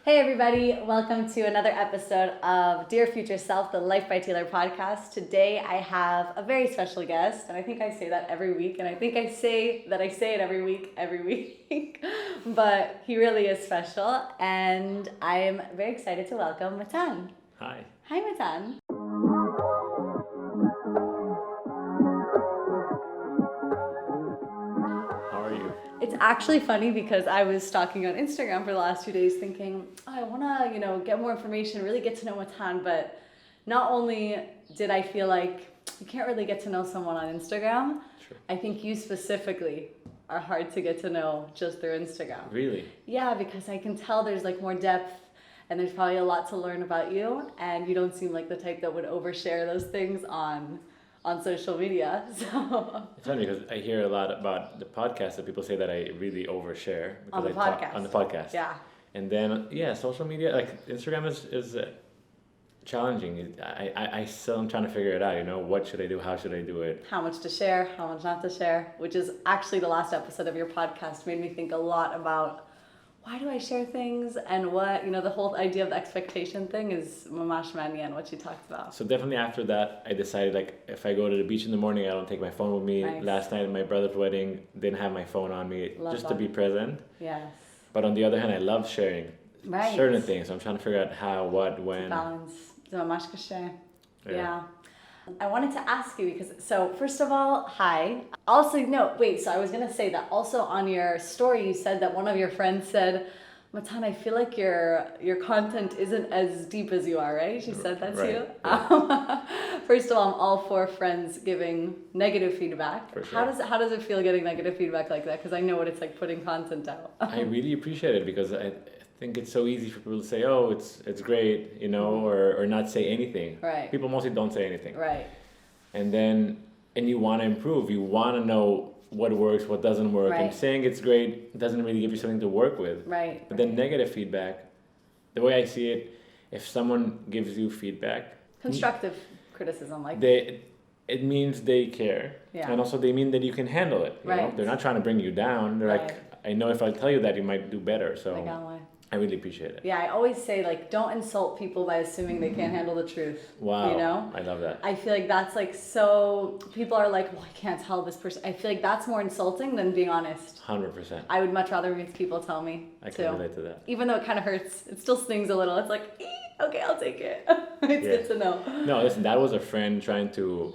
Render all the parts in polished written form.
Hey everybody, welcome to another episode of Dear Future Self, the Life by Taylor podcast. Today I have a very special guest, and I think I say that every week, and I think I say it every week, but he really is special, and I'm very excited to welcome Matan. Hi. Hi Matan. How are you? It's actually funny because I was stalking on Instagram for the last 2 days thinking, I want to, get more information, really get to know Matan, but not only did I feel like you can't really get to know someone on Instagram, Sure. I think you specifically are hard to get to know just through Instagram. Really? Yeah, because I can tell there's like more depth and there's probably a lot to learn about you, and you don't seem like the type that would overshare those things on social media. So It's funny because I hear a lot about the podcast that people say that I really overshare. On the Because podcast. On the podcast. yeah. And then, social media, like Instagram is challenging. I still am trying to figure it out, what should I do? How should I do it? How much to share, how much not to share, which is actually the last episode of your podcast made me think a lot about why do I share things and what, the whole idea of the expectation thing is mamash manian, what you talked about. So definitely after that, I decided like if I go to the beach in the morning, I don't take my phone with me. Nice. Last night at my brother's wedding, didn't have my phone on me Love just that. to be present. Yes. But on the other hand, I love sharing Right. certain things. So I'm trying to figure out how, what, when. Balance. Mamash kashe. Yeah. Yeah. I wanted to ask you because, so first of all, hi. Also, no, wait, so I was going to say that also on your story, you said that one of your friends said, Matan, I feel like your content isn't as deep as you are, right? She said that to Right, you? yeah. First of all, I'm all for friends giving negative feedback. For sure. How does it feel getting negative feedback like that? Because I know what it's like putting content out. I really appreciate it because I think it's so easy for people to say, oh, it's great, or not say anything. Right. People mostly don't say anything. Right. And you want to improve. You want to know what works, what doesn't work. Right. And saying it's great doesn't really give you something to work with. Right. But then negative feedback, the way I see it, if someone gives you feedback, Constructive criticism, like it means they care. Yeah. And also they mean that you can handle it. You know? Right. They're not trying to bring you down. They're Right. like, I know if I tell you that, you might do better. So like, oh, I really appreciate it. yeah, I always say, like, don't insult people by assuming they can't handle the truth. Wow. I love that. I feel like that's like so, people are like, well, I can't tell this person. I feel like that's more insulting than being honest. 100%. I would much rather people tell me I too. can relate to that. Even though it kind of hurts, it still stings a little. It's like, okay, I'll take it. It's Yeah. good to know. No, listen, that was a friend trying to,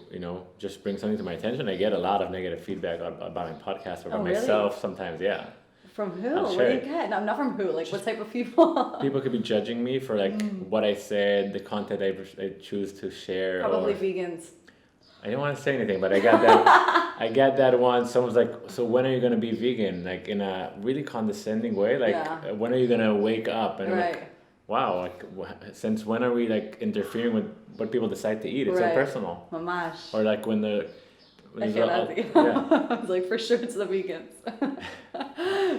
just bring something to my attention. I get a lot of negative feedback about my podcast or about Oh, really? myself sometimes, yeah. From who? I'll What do share you it. get? No, not from who. Like, what type of people? People could be judging me for what I said, the content I choose to share. Probably or, vegans. I didn't want to say anything, but I got that. I got that once. Someone's like, "So when are you gonna be vegan?" Like in a really condescending way. Like, Yeah. when are you gonna wake up? And I'm Right. like, wow. Like, since when are we like interfering with what people decide to eat? It's Right. so personal. Mamash. Or like when the I there's feel a- that. yeah. I was like, for sure it's the vegans.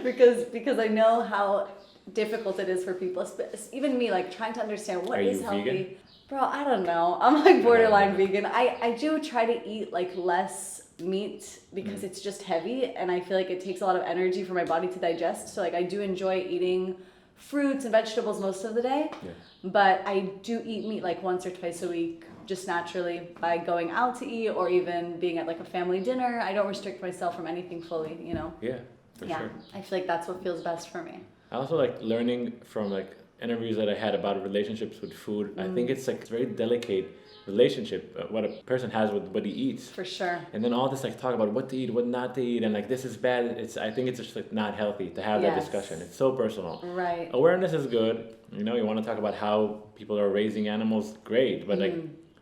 because I know how difficult it is for people, even me, like trying to understand what Are is you healthy. vegan? Bro, I don't know. I'm like borderline vegan. I do try to eat like less meat because it's just heavy, and I feel like it takes a lot of energy for my body to digest. So like I do enjoy eating fruits and vegetables most of the day. Yeah. But I do eat meat like once or twice a week, just naturally by going out to eat or even being at like a family dinner. I don't restrict myself from anything fully, Yeah, for yeah, sure. I feel like that's what feels best for me. I also like learning from like interviews that I had about relationships with food. I think it's like a very delicate relationship, what a person has with what he eats. For sure. And then all this like talk about what to eat, what not to eat, and like this is bad. I think it's just like not healthy to have that Yes. discussion. It's so personal. Right. Awareness is good. You want to talk about how people are raising animals, great, but like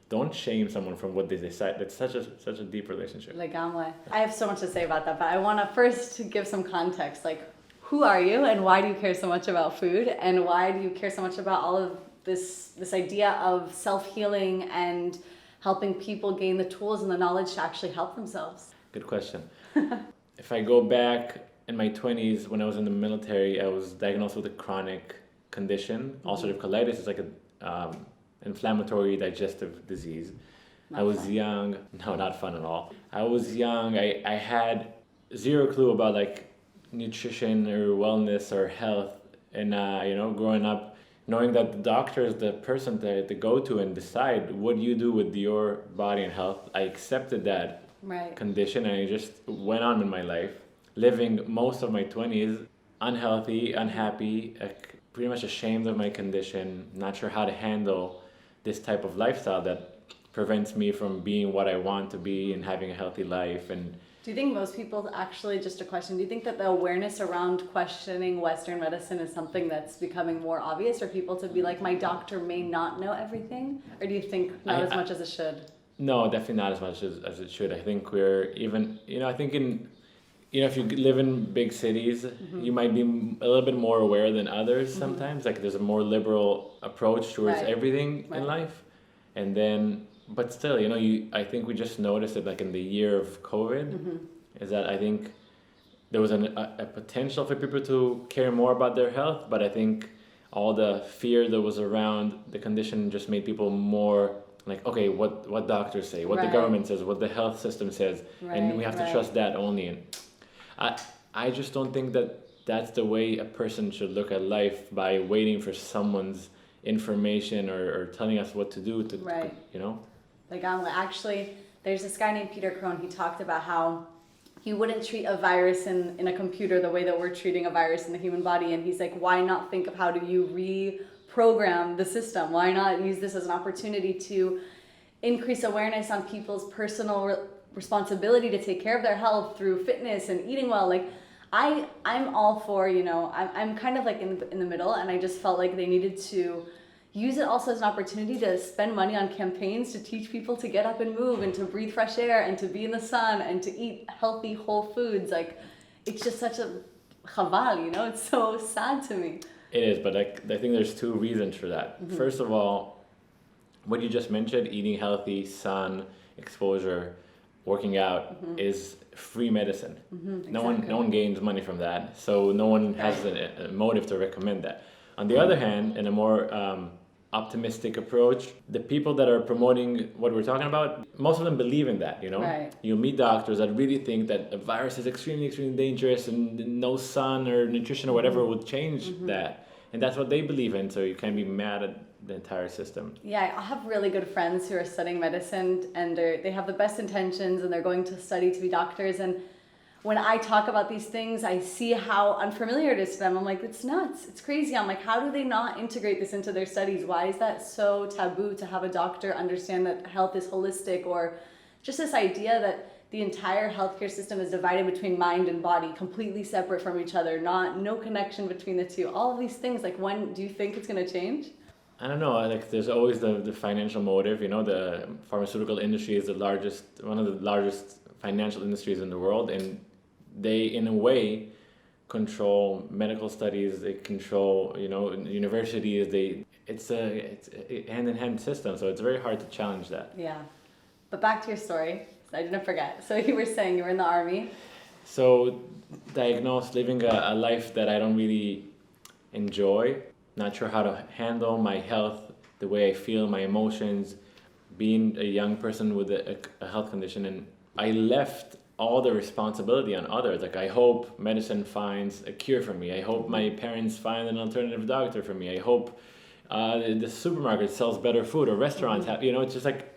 don't shame someone from what they decide. That's such a deep relationship. Like I have so much to say about that, but I want to first give some context. Like, who are you, and why do you care so much about food, and why do you care so much about all of this idea of self-healing and helping people gain the tools and the knowledge to actually help themselves? Good question. If I go back in my 20s, when I was in the military, I was diagnosed with a chronic condition. Ulcerative colitis is like a inflammatory digestive disease. I was young. No, not fun at all. I was young. I had zero clue about like nutrition or wellness or health And growing up, knowing that the doctor is the person to go to and decide what you do with your body and health, I accepted that Right. condition and I just went on with my life, living most of my 20s unhealthy, unhappy, pretty much ashamed of my condition, not sure how to handle this type of lifestyle that prevents me from being what I want to be and having a healthy life. And do you think most people actually, just a question, do you think that the awareness around questioning Western medicine is something that's becoming more obvious for people to be like, my doctor may not know everything? Or do you think not as much as it should? No, definitely not as much as it should. I think we're even, I think if you live in big cities, you might be a little bit more aware than others sometimes. Like there's a more liberal approach towards everything in life. And then, but still, I think we just noticed it like in the year of COVID, is that I think there was a potential for people to care more about their health, but I think all the fear that was around the condition just made people more like, okay, what doctors say, what the government says, what the health system says, and we have to trust that only. And I just don't think that that's the way a person should look at life, by waiting for someone's information or telling us what to do Like actually, there's this guy named Peter Crone. He talked about how you wouldn't treat a virus in a computer the way that we're treating a virus in the human body. And he's like, why not think of how do you reprogram the system? Why not use this as an opportunity to increase awareness on people's personal responsibility to take care of their health through fitness and eating well? Like I'm all for, I'm kind of like in the middle, and I just felt like they needed to use it also as an opportunity to spend money on campaigns to teach people to get up and move and to breathe fresh air and to be in the sun and to eat healthy whole foods. Like it's just such a chaval, it's so sad to me. It is, but I think there's two reasons for that. First of all, what you just mentioned, eating healthy, sun, exposure, working out is free medicine. No one gains money from that, so no one has a motive to recommend that. On the other hand, in a more optimistic approach, the people that are promoting what we're talking about, most of them believe in that, You meet doctors that really think that a virus is extremely, extremely dangerous and no sun or nutrition or whatever would change that. And that's what they believe in, so you can't be mad at the entire system. Yeah, I have really good friends who are studying medicine, and they have the best intentions, and they're going to study to be doctors. And when I talk about these things, I see how unfamiliar it is to them. I'm like, it's nuts. It's crazy. I'm like, how do they not integrate this into their studies? Why is that so taboo to have a doctor understand that health is holistic, or just this idea that the entire healthcare system is divided between mind and body, completely separate from each other, no connection between the two. All of these things, like, when do you think it's going to change? I don't know, like there's always the financial motive, the pharmaceutical industry is one of the largest financial industries in the world, and they, in a way, control medical studies, they control, universities, it's a hand-in-hand system, so it's very hard to challenge that. Yeah. But back to your story, I didn't forget. So you were saying you were in the army. So diagnosed, living a life that I don't really enjoy, not sure how to handle my health, the way I feel, my emotions, being a young person with a health condition, and I left all the responsibility on others. Like, I hope medicine finds a cure for me. I hope my parents find an alternative doctor for me. I hope the supermarket sells better food, or restaurants have, it's just like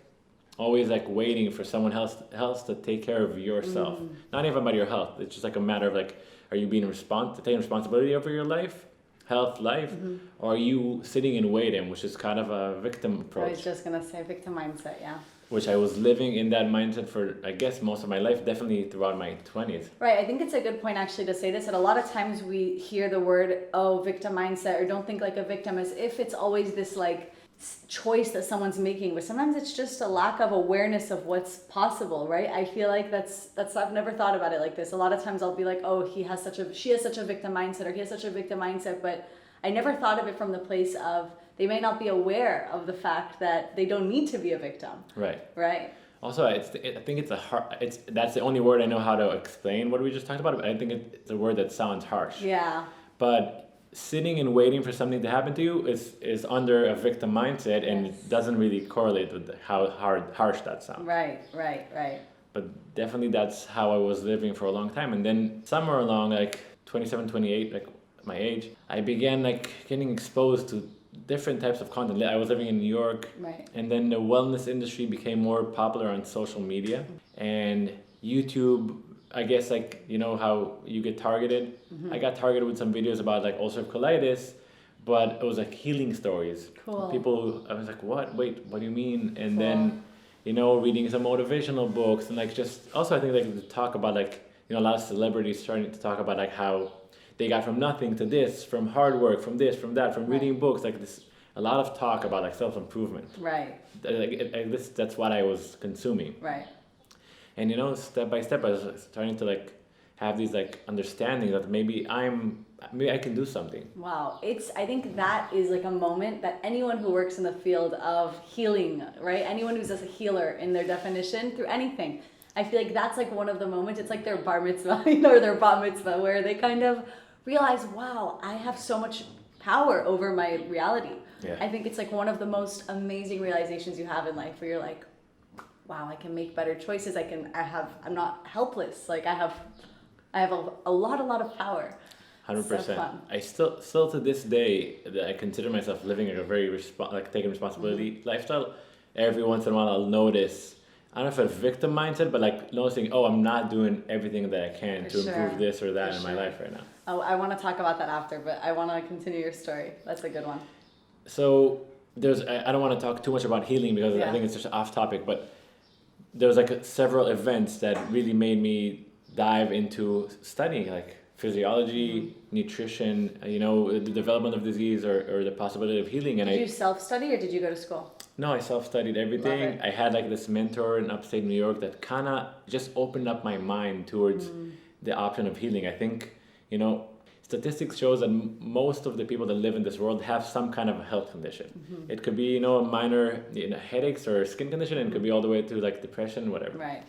always like waiting for someone else to take care of yourself. Not even about your health. It's just like a matter of like, are you being taking responsibility over your life? Or are you sitting and waiting, which is kind of a victim approach. I was just going to say victim mindset, yeah. Which I was living in that mindset for, I guess, most of my life, definitely throughout my 20s. Right, I think it's a good point actually to say this, that a lot of times we hear the word, victim mindset, or don't think like a victim, as if it's always this like choice that someone's making, but sometimes it's just a lack of awareness of what's possible, right? I feel like that's I've never thought about it like this. A lot of times I'll be like, oh, she has such a victim mindset, or he has such a victim mindset, but I never thought of it from the place of they may not be aware of the fact that they don't need to be a victim. Right. Also, I think that's the only word I know how to explain what we just talked about, but I think it's a word that sounds harsh. Yeah. But sitting and waiting for something to happen to you is under a victim mindset, and it doesn't really correlate with how harsh that sounds. Right. But definitely that's how I was living for a long time. And then somewhere along like 27, 28, like my age, I began like getting exposed to different types of content. I was living in New York, Right. and then the wellness industry became more popular on social media and YouTube. I guess like you know how you get targeted. I got targeted with some videos about like ulcerative colitis, but it was like healing stories. Cool. People, I was like, what? Wait, what do you mean? And Cool. then, you know, reading some motivational books and like just also I think like to talk about like you know a lot of celebrities starting to talk about like how they got from nothing to this, from hard work, from this, from that, from reading books, like this. A lot of talk about like self-improvement. Right. That's what I was consuming. Right. And you know, step by step, I was starting to like have these like understanding that maybe I can do something. Wow. I think that is like a moment that anyone who works in the field of healing, right? Anyone who's just a healer in their definition through anything, I feel like that's like one of the moments. It's like their bar mitzvah, you know, or their bat mitzvah, where they kind of realize, wow, I have so much power over my reality. Yeah. I think it's like one of the most amazing realizations you have in life, where you're like, wow, I can make better choices. I'm not helpless. Like I have a lot of power. 100%. So fun. I still to this day, I consider myself living a very taking responsibility lifestyle. Every once in a while, I'll notice. I don't know if it's a victim mindset, but like noticing, oh, I'm not doing everything that I can to improve this or that in my life right now. Oh, I want to talk about that after, but I want to continue your story. That's a good one. So I don't want to talk too much about healing because I think it's just off topic, but there's like several events that really made me dive into studying like physiology, nutrition, you know, the development of disease or the possibility of healing. And did you self-study or did you go to school? No, I self-studied everything. I had like this mentor in upstate New York that kind of just opened up my mind towards the option of healing. I think, you know, statistics shows that most of the people that live in this world have some kind of a health condition. It could be, you know, a minor headaches or skin condition, and it could be all the way to like depression, whatever. Right.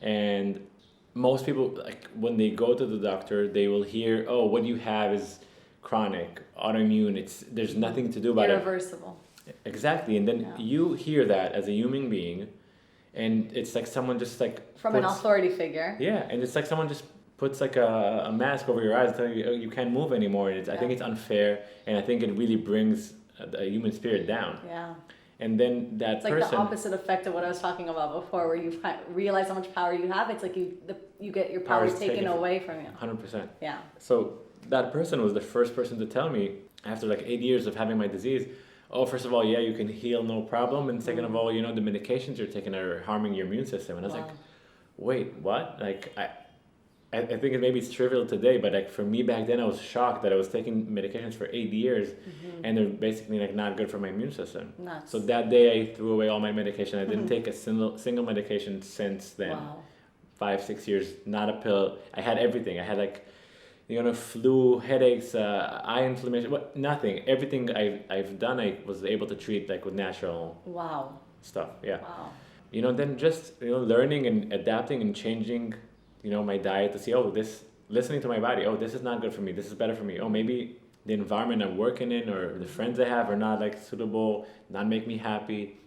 And most people, like when they go to the doctor, they will hear, oh, what you have is chronic, autoimmune. There's nothing to do about Irreversible. it. Exactly. And then you hear that as a human being, and it's like someone just like from an authority figure. Yeah, and it's like someone just puts like a mask over your eyes and telling you, oh, you can't move anymore. And I think it's unfair, and I think it really brings the human spirit down. Yeah. And then that it's like the opposite effect of what I was talking about before, where you realize how much power you have. It's like you get your power taken away from you. 100%. Yeah. So that person was the first person to tell me after like 8 years of having my disease, oh, first of all, yeah, you can heal, no problem. And second of all, you know, the medications you're taking are harming your immune system. And I was like, wait, what? Like, I think maybe it's trivial today, but like for me back then, I was shocked that I was taking medications for 8 years and they're basically like not good for my immune system. Nuts. So that day I threw away all my medication. I didn't take a single medication since then. Wow. 5-6 years, not a pill. I had everything. I had like, you know, flu, headaches, eye inflammation, nothing. Everything I've done, I was able to treat like with natural stuff. Yeah. Wow. You know, then just, you know, learning and adapting and changing, you know, my diet to see, listening to my body, this is not good for me. This is better for me. Oh, maybe the environment I'm working in or the friends I have are not like suitable, not make me happy.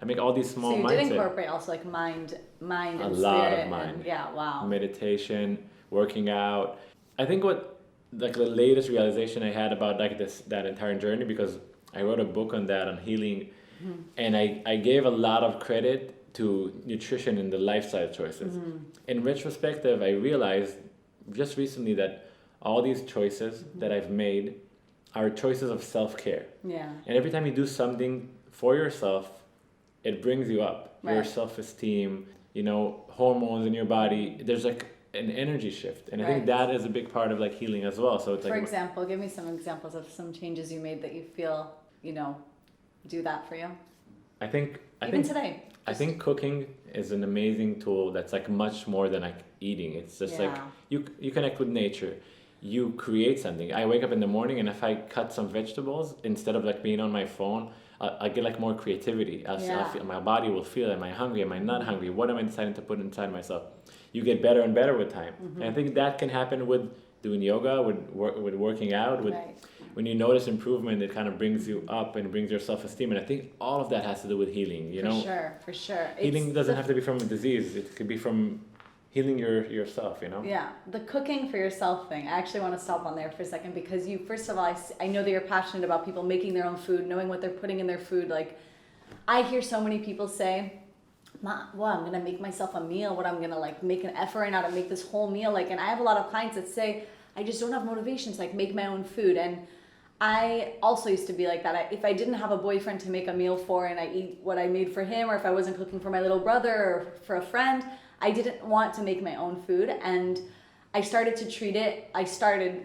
I make all these small mindset. So you did incorporate also like mind and spirit. A lot of mind. And, meditation, working out. I think what like the latest realization I had about like that entire journey, because I wrote a book on that, on healing, and I gave a lot of credit to nutrition and the lifestyle choices. In retrospective, I realized just recently that all these choices that I've made are choices of self-care. Yeah. And every time you do something for yourself, it brings you up. Right. Your self-esteem, you know, hormones in your body. There's like an energy shift, and I think that is a big part of like healing as well. So it's like, for example, give me some examples of some changes you made that you feel, you know, do that for you. I think today. I think cooking is an amazing tool that's like much more than like eating. It's just like you connect with nature. You create something. I wake up in the morning, and if I cut some vegetables instead of like being on my phone, I get like more creativity. I'll feel, my body will feel, am I hungry? Am I not hungry? What am I deciding to put inside myself? You get better and better with time. And I think that can happen with doing yoga, with working out, when you notice improvement, it kind of brings you up and brings your self-esteem. And I think all of that has to do with healing, you know? For sure. Healing doesn't have to be from a disease. It could be from healing yourself, you know? Yeah, the cooking for yourself thing. I actually want to stop on there for a second because you, first of all, I know that you're passionate about people making their own food, knowing what they're putting in their food. Like, I hear so many people say, well, I'm gonna make myself a meal. What I'm gonna like make an effort right now to make this whole meal. Like, and I have a lot of clients that say, I just don't have motivation to like make my own food. And I also used to be like that. If I didn't have a boyfriend to make a meal for and I eat what I made for him, or if I wasn't cooking for my little brother or for a friend, I didn't want to make my own food. And I started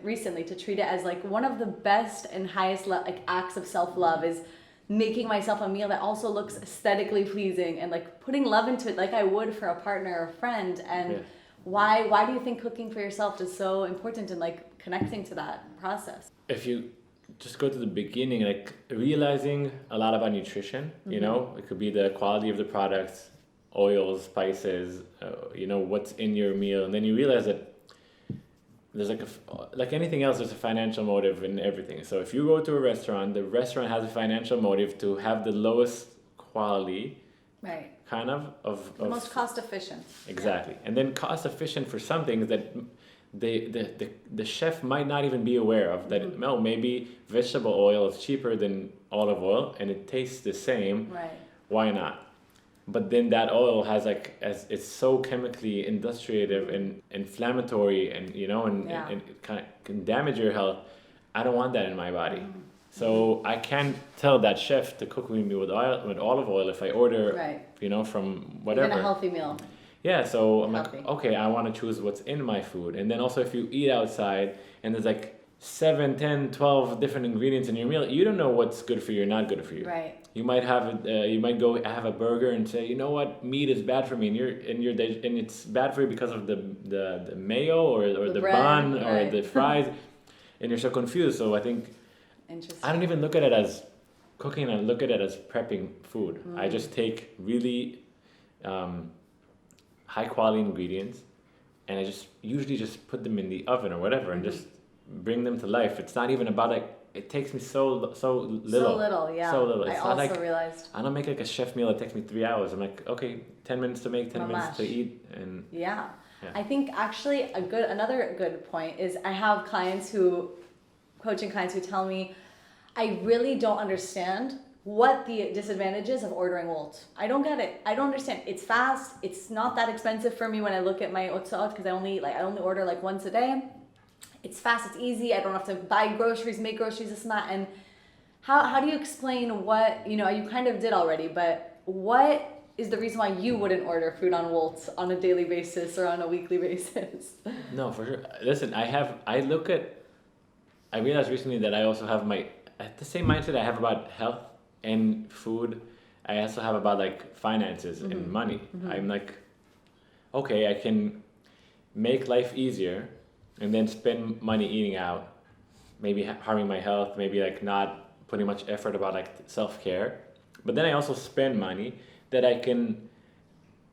recently to treat it as like one of the best and highest like acts of self-love is making myself a meal that also looks aesthetically pleasing and like putting love into it like I would for a partner or a friend. And why do you think cooking for yourself is so important and like connecting to that process? If you just go to the beginning, like realizing a lot about nutrition, you know, it could be the quality of the products, oils, spices, you know, what's in your meal. And then you realize that there's like anything else, there's a financial motive in everything. So if you go to a restaurant, the restaurant has a financial motive to have the lowest quality, right? Kind of The most cost efficient. Exactly. And then cost efficient for some things that the chef might not even be aware of, that no, maybe vegetable oil is cheaper than olive oil and it tastes the same. Right. Why not? But then that oil has as it's so chemically industriative and inflammatory, and you know, and it kind of can damage your health. I don't want that in my body. So I can't tell that chef to cook with me with olive oil if I order, you know, from whatever. Even a healthy meal. Yeah, so I'm Healthy. like, okay, I want to choose what's in my food. And then also if you eat outside and there's like 7, 10, 12 different ingredients in your meal, you don't know what's good for you or not good for you. Right. You might go have a burger and say, you know what, meat is bad for me, and it's bad for you because of the mayo or the bread, bun right. or the fries, and you're so confused. So I think I don't even look at it as cooking. I look at it as prepping food. I just take really high quality ingredients, and I usually just put them in the oven or whatever, and just bring them to life. It's not even about like. It takes me so little. So little, yeah. So little. It's I also like, realized. I don't make like a chef meal that takes me 3 hours. I'm like, okay, 10 minutes to make, 10 minutes to eat, and yeah. I think actually another good point is I have coaching clients who tell me, I really don't understand what the disadvantages of ordering Wolt. I don't get it. I don't understand. It's fast. It's not that expensive for me when I look at my otzot because I only order like once a day. It's fast, it's easy, I don't have to buy groceries, make groceries, this and that. And how do you explain what, you know, you kind of did already, but what is the reason why you wouldn't order food on Wolt on a daily basis or on a weekly basis? No, for sure. Listen, I realized recently that I also have the same mindset I have about health and food, I also have about like finances and money. I'm like, okay, I can make life easier and then spend money eating out, maybe harming my health, maybe like not putting much effort about like self-care. But then I also spend money that I can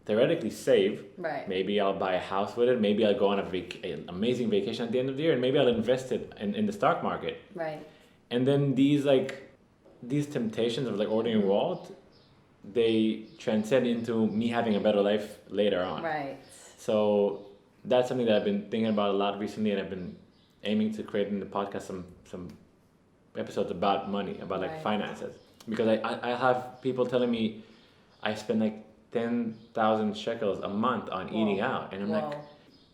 theoretically save. Right. Maybe I'll buy a house with it. Maybe I'll go on an amazing vacation at the end of the year, and maybe I'll invest it in the stock market. Right. And then these temptations of like ordering Wolt, they transcend into me having a better life later on. Right. So that's something that I've been thinking about a lot recently, and I've been aiming to create in the podcast some episodes about money, about like finances, because I have people telling me I spend like 10,000 shekels a month on eating out, and I'm like,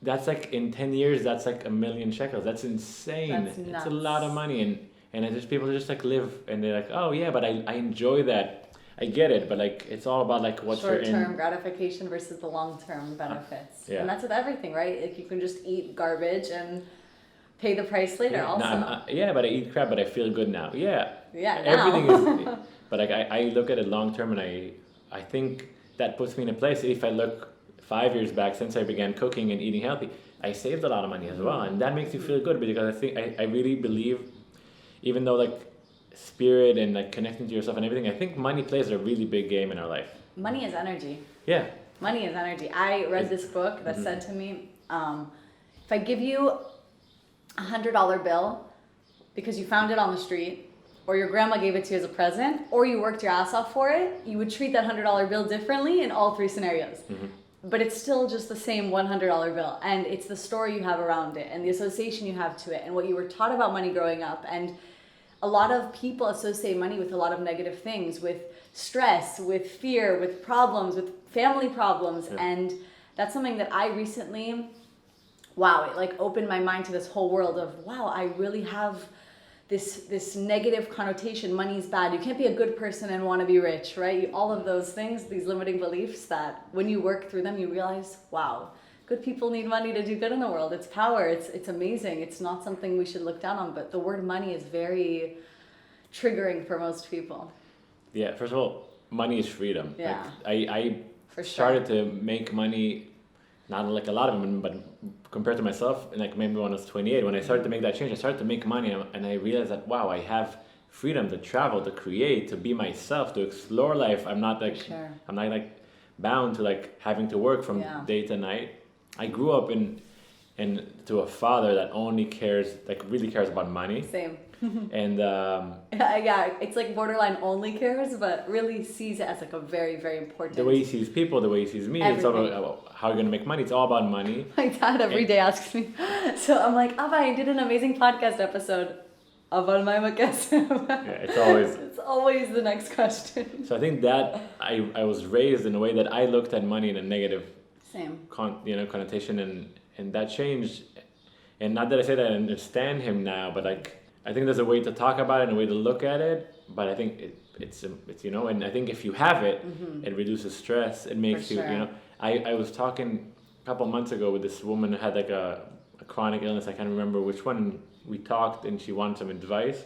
that's like in 10 years, that's like 1,000,000 shekels. That's insane. That's nuts. It's a lot of money, and just people just like live, and they're like, oh yeah, but I enjoy that. I get it, but like it's all about like what's short-term gratification versus the long-term benefits. And that's with everything, right? Like you can just eat garbage and pay the price later also. But I eat crap, but I feel good now. Yeah. Yeah, everything is, but like I look at it long-term, and I think that puts me in a place. If I look 5 years back since I began cooking and eating healthy, I saved a lot of money as well, and that makes you feel good, because I think I really believe, even though like spirit and like connecting to yourself and everything, I think money plays a really big game in our life. Money is energy. Yeah. Money is energy. I read this book that said to me, if I give you $100 bill because you found it on the street, or your grandma gave it to you as a present, or you worked your ass off for it, you would treat that $100 bill differently in all three scenarios. but it's still just the same $100 bill, and it's the story you have around it and the association you have to it and what you were taught about money growing up. And a lot of people associate money with a lot of negative things, with stress, with fear, with problems, with family problems. Yeah. And that's something that I recently, wow, it like opened my mind to this whole world of, wow, I really have this negative connotation. Money's bad. You can't be a good person and want to be rich, right? All of those things, these limiting beliefs that when you work through them, you realize, wow, good people need money to do good in the world. It's power. It's amazing. It's not something we should look down on, but the word money is very triggering for most people. Yeah, first of all, money is freedom. Yeah. Like, I For started to make money, not like a lot of them, but compared to myself, and like maybe when I was 28, when I started to make that change, I started to make money, and I realized that, wow, I have freedom to travel, to create, to be myself, to explore life. I'm not like, Sure. I'm not like bound to like having to work from day to night. I grew up in to a father that only cares, like really cares about money. Same. And yeah, it's like borderline only cares, but really sees it as like a very, very important. the way he sees people, the way he sees me, it's all about how you're gonna make money. It's all about money. My dad every day asks me. So I'm like, Abba, I did an amazing podcast episode. Abba, my Yeah, it's always. It's always the next question. So I think that I was raised in a way that I looked at money in a negative Same. connotation, and that changed. And not that I say that I understand him now, but like I think there's a way to talk about it and a way to look at it. But I think it's and I think if you have it, it reduces stress. It makes For you sure. I was talking a couple months ago with this woman who had like a chronic illness. I can't remember which one. We talked and she wanted some advice,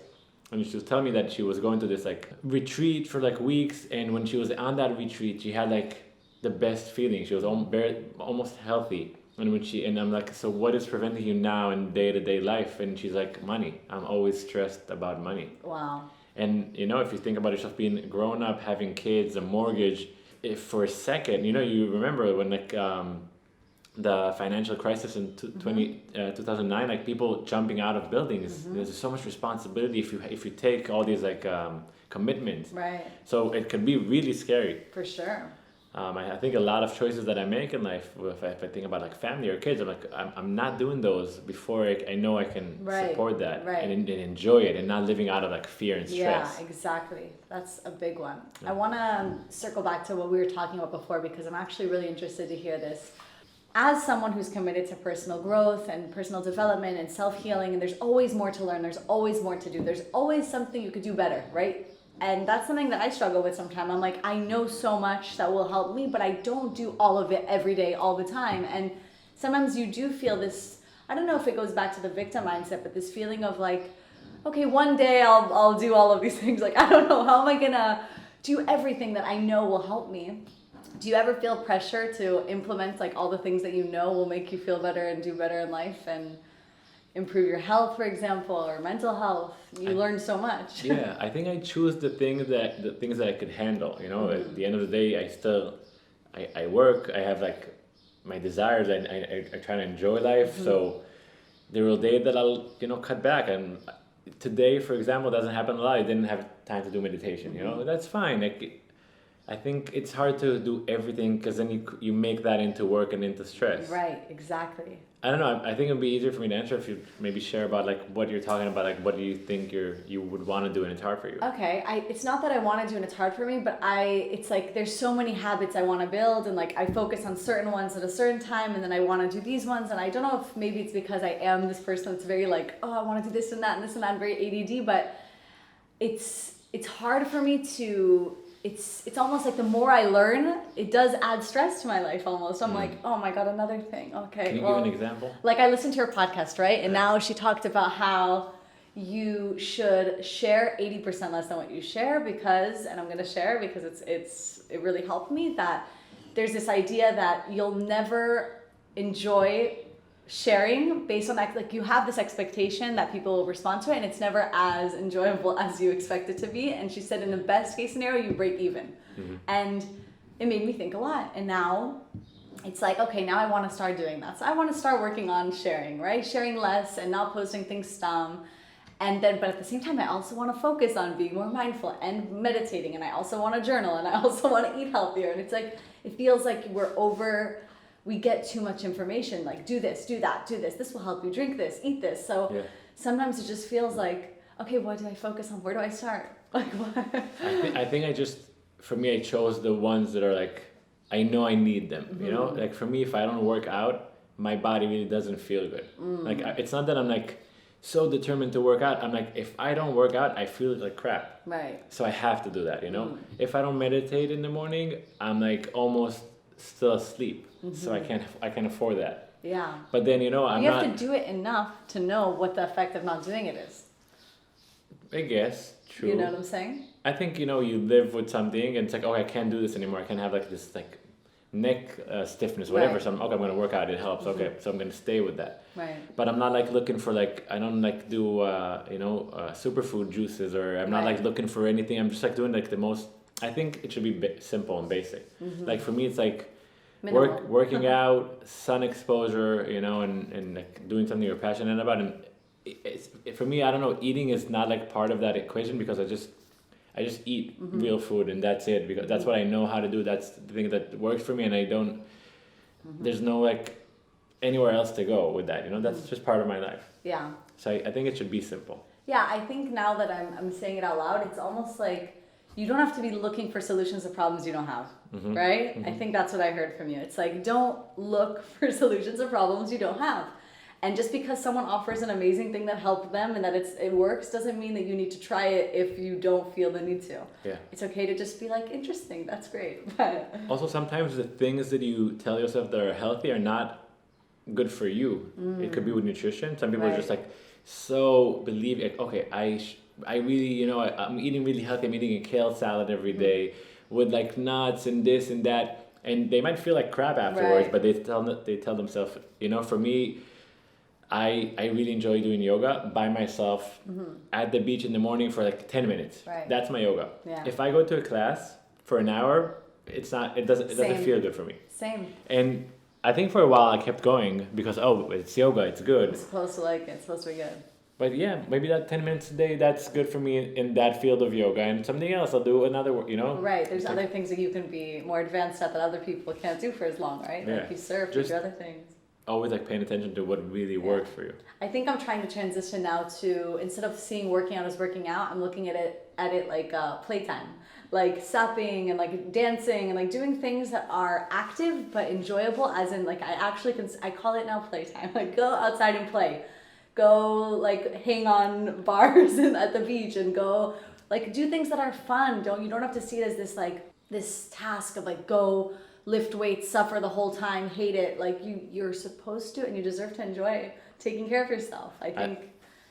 and she was telling me that she was going to this like retreat for like weeks, and when she was on that retreat, she had like the best feeling. She was almost healthy. And I'm like, so what is preventing you now in day-to-day life? And she's like, money. I'm always stressed about money. Wow. And if you think about yourself being grown up, having kids, a mortgage, if for a second, you remember when like the financial crisis in 2009, like people jumping out of buildings. There's so much responsibility if you take all these like commitments. Right. So it can be really scary. For sure. I think a lot of choices that I make in life, if I think about like family or kids, I'm like, I'm not doing those before I know I can support that and enjoy it, and not living out of like fear and stress. Yeah, exactly. That's a big one. I want to circle back to what we were talking about before, because I'm actually really interested to hear this. As someone who's committed to personal growth and personal development and self-healing, and there's always more to learn, there's always more to do, there's always something you could do better, right? And that's something that I struggle with sometimes. I'm like, I know so much that will help me, but I don't do all of it every day, all the time. And sometimes you do feel this, I don't know if it goes back to the victim mindset, but this feeling of like, okay, one day I'll do all of these things. Like, I don't know, how am I gonna do everything that I know will help me? Do you ever feel pressure to implement like all the things that you know will make you feel better and do better in life and improve your health, for example, or mental health? You learn so much. Yeah, I think I choose the things that I could handle. At the end of the day, I work. I have like my desires. I try to enjoy life. So there will days that I'll cut back. And today, for example, doesn't happen a lot. I didn't have time to do meditation. That's fine. I think it's hard to do everything, because then you make that into work and into stress. Right, exactly. I don't know. I think it'd be easier for me to answer if you maybe share about like what you're talking about, like what do you think you would want to do and it's hard for you. Okay, it's not that I want to do and it's hard for me, but it's like there's so many habits I want to build, and like I focus on certain ones at a certain time, and then I want to do these ones, and I don't know if maybe it's because I am this person that's very like, oh, I want to do this and that and this and that, and very ADD, but it's hard for me to. It's almost like the more I learn, it does add stress to my life almost. I'm like, oh my God, another thing. Okay. Can you give an example? Like I listened to her podcast, right? And now she talked about how you should share 80% less than what you share and I'm going to share because it really helped me, that there's this idea that you'll never enjoy sharing based on that, like you have this expectation that people will respond to it, and it's never as enjoyable as you expect it to be. And she said in the best case scenario you break even. And it made me think a lot, and now it's like, okay, now I want to start doing that. So I want to start working on sharing, right? Sharing less and not posting things And then, but at the same time, I also want to focus on being more mindful and meditating. And I also want to journal, and I also want to eat healthier. And it's like, it feels like we get too much information, like do this, do that, do this will help you, drink this, eat this. So sometimes it just feels like, okay, what do I focus on? Where do I start? Like what? I think for me, I chose the ones that are like, I know I need them, you know? Like for me, if I don't work out, my body really doesn't feel good. Like it's not that I'm like so determined to work out. I'm like, if I don't work out, I feel like crap. Right. So I have to do that, you know? If I don't meditate in the morning, I'm like almost still asleep. So I can't afford that. Yeah. But then, you know, you have to do it enough to know what the effect of not doing it is. I guess, true. You know what I'm saying? I think, you know, you live with something and it's like, oh, I can't do this anymore. I can't have like this like neck stiffness, whatever. Right. So I'm going to work out. It helps. Okay. So I'm going to stay with that. Right. But I'm not like looking for like, I don't like do, superfood juices, or I'm not like looking for anything. I'm just like doing like the most, I think it should be simple and basic. Like for me, it's like working out, sun exposure, you know, and like doing something you're passionate about. And for me, I don't know, eating is not like part of that equation, because I just eat real food and that's it, because that's what I know how to do. That's the thing that works for me, and I don't, there's no like anywhere else to go with that, you know, that's just part of my life. Yeah. So I think it should be simple. Yeah, I think now that I'm saying it out loud, it's almost like you don't have to be looking for solutions to problems you don't have, right? I think that's what I heard from you. It's like, don't look for solutions to problems you don't have. And just because someone offers an amazing thing that helped them and that it works doesn't mean that you need to try it if you don't feel the need to. Yeah. It's okay to just be like, interesting, that's great. But also, sometimes the things that you tell yourself that are healthy are not good for you. It could be with nutrition. Some people are just like so believe like, okay, I really, you know, I'm eating really healthy. I'm eating a kale salad every day with like nuts and this and that, and they might feel like crap afterwards. But they tell themselves, you know, for me, I really enjoy doing yoga by myself at the beach in the morning for like 10 minutes. Right. That's my yoga. Yeah. If I go to a class for an hour, it doesn't feel good for me. Same. And I think for a while I kept going because, oh, it's yoga, it's good. I'm supposed to like it. It's supposed to be good. But yeah, maybe that 10 minutes a day, that's good for me in that field of yoga. And something else, I'll do another, you know? Right. There's other things that you can be more advanced at that other people can't do for as long, right? Yeah. Like you surf, you do other things. Always like paying attention to what really works for you. I think I'm trying to transition now to, instead of seeing working out as working out, I'm looking at it like playtime. Like sapping and like dancing and like doing things that are active but enjoyable, as in like I call it now playtime. Like go outside and play. Go like hang on bars and at the beach and go like do things that are fun. You don't have to see it as this task of like go lift weights, suffer the whole time, hate it. Like you're supposed to, and you deserve to enjoy taking care of yourself. I think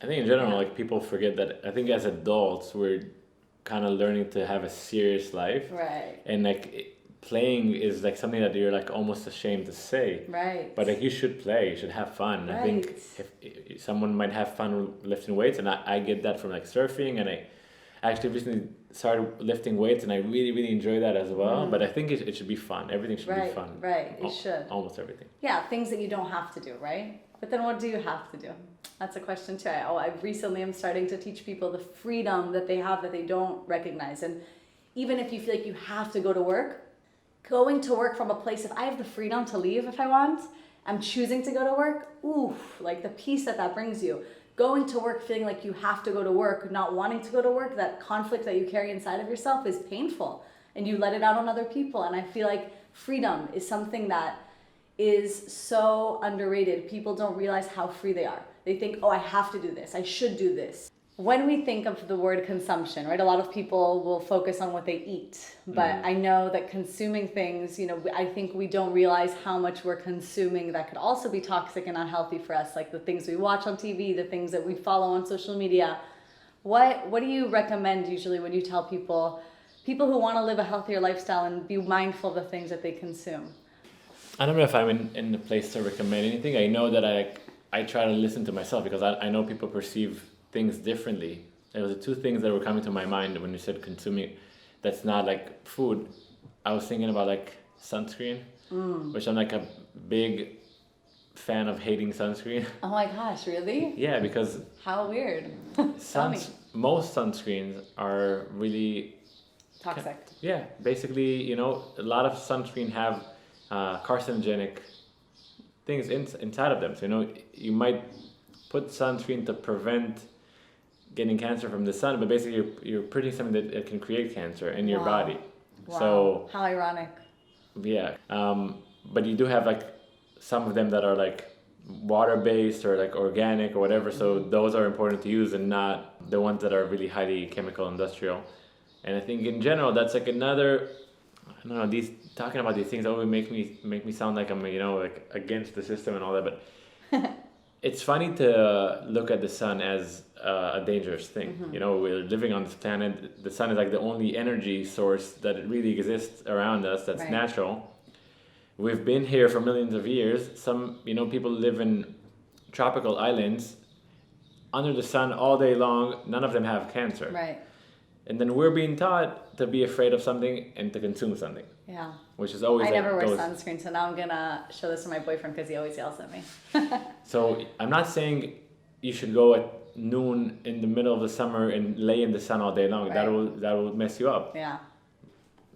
in general, like people forget that. I think as adults, we're kind of learning to have a serious life. Right. And like playing is like something that you're like almost ashamed to say. Right. But like you should play, you should have fun. Right. I think if someone might have fun lifting weights, and I get that from like surfing, and I actually recently started lifting weights, and I really, really enjoy that as well. But I think it should be fun. Everything should be fun. Right, it should. Almost everything. Yeah, things that you don't have to do, right? But then what do you have to do? That's a question too. I recently am starting to teach people the freedom that they have that they don't recognize. And even if you feel like you have to go to work, going to work from a place, if I have the freedom to leave if I want, I'm choosing to go to work, oof, like the peace that brings you. Going to work feeling like you have to go to work, not wanting to go to work, that conflict that you carry inside of yourself is painful, and you let it out on other people. And I feel like freedom is something that is so underrated. People don't realize how free they are. They think, oh, I have to do this, I should do this. When we think of the word consumption, right, a lot of people will focus on what they eat. But I know that consuming things, you know, I think we don't realize how much we're consuming that could also be toxic and unhealthy for us, like the things we watch on TV, the things that we follow on social media. What do you recommend usually when you tell people who want to live a healthier lifestyle and be mindful of the things that they consume? I don't know if I'm in the place to recommend anything. I know that I try to listen to myself, because I know people perceive things differently. There was two things that were coming to my mind when you said consuming that's not like food. I was thinking about like sunscreen, which I'm like a big fan of hating sunscreen. Oh my gosh, really? Yeah, because How weird. Tell me. most sunscreens are really Toxic. yeah. Basically, you know, a lot of sunscreen have carcinogenic things inside of them. So you know, you might put sunscreen to prevent getting cancer from the sun, but basically you're putting something that can create cancer in your body. Wow. So How ironic. yeah, but you do have like some of them that are like water based or like organic or whatever. So those are important to use and not the ones that are really highly chemical industrial. And I think in general that's like another. I don't know. These talking about these things always make me sound like I'm like against the system and all that, but it's funny to look at the sun as a dangerous thing. You know, we're living on this planet. The sun is like the only energy source that really exists around us that's Right. natural. We've been here for millions of years. Some, people live in tropical islands under the sun all day long. None of them have cancer. Right. And then we're being taught to be afraid of something and to consume something. Yeah. Which is always I like never wear those. sunscreen, so now I'm gonna show this to my boyfriend because he always yells at me. So I'm not saying you should go at noon in the middle of the summer and lay in the sun all day long. Right. That will mess you up. Yeah.